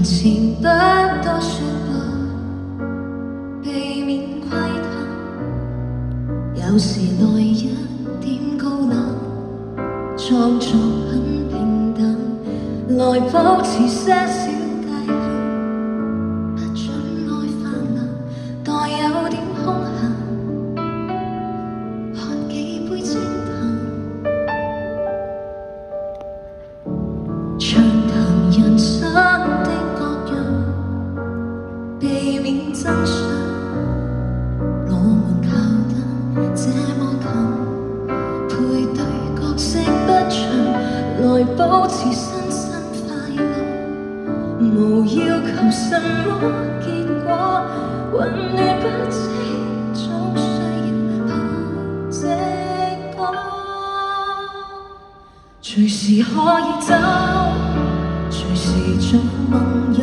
面前不多說話，避免窺探。有時來一點高冷，裝作很平淡，來保持些小界限，不准愛泛濫，待有點空閒，喝幾杯清淡，暢談人生的各樣，避免真相。我們靠得這麼近，配對角色不詳，來保持身心快樂，無要求什麼結果，混亂不清，總需要憑直覺。隨時可以走，隨時做盟友，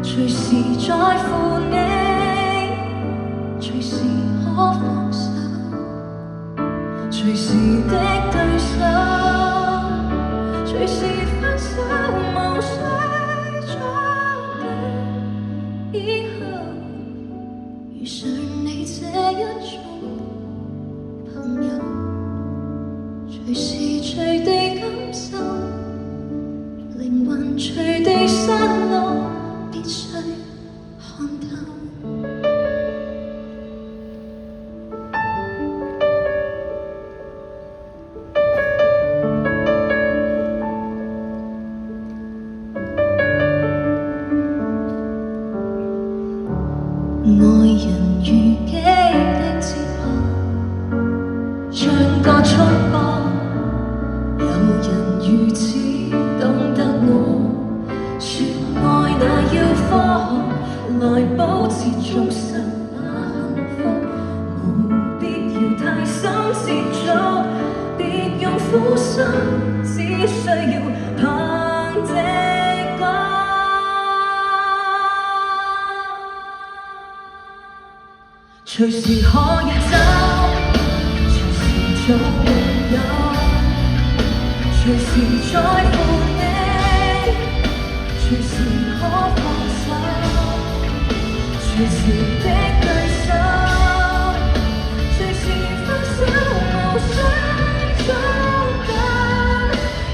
隨時在乎你，隨時可放手，隨時的對手，隨時分手，無需裝備。以後遇上你這一種朋友，隨時隨地感受，靈魂隨地失落，必須看透。愛人如己的哲學，像個束縛。有人如此懂得我，說愛那要科學來保持忠實那幸福，無必要太心切做，別用苦心，只需要憑直覺。隨時可以走，隨時做朋友，隨時在乎你，隨時可放手，隨時的對手，隨時分手，無需裝等。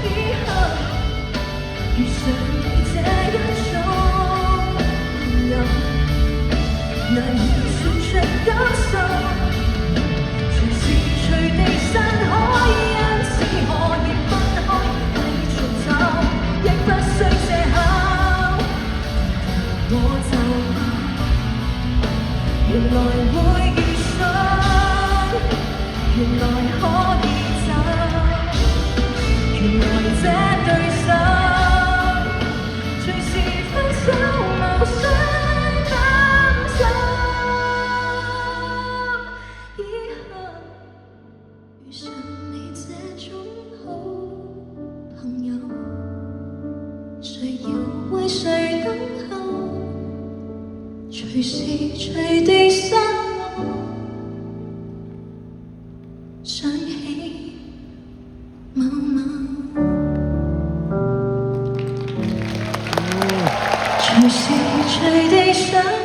以後遇上你這一種朋友，難以說出感受，隨時隨地散開，因此可以分開，繼續走，亦不需藉口。我就怕，原來會遇上，原來可以走，原來這對手，隨時分手，無需擔心。遇上你這種好朋友，誰要為誰等候？隨時隨地失落，想起某某，隨時隨地想。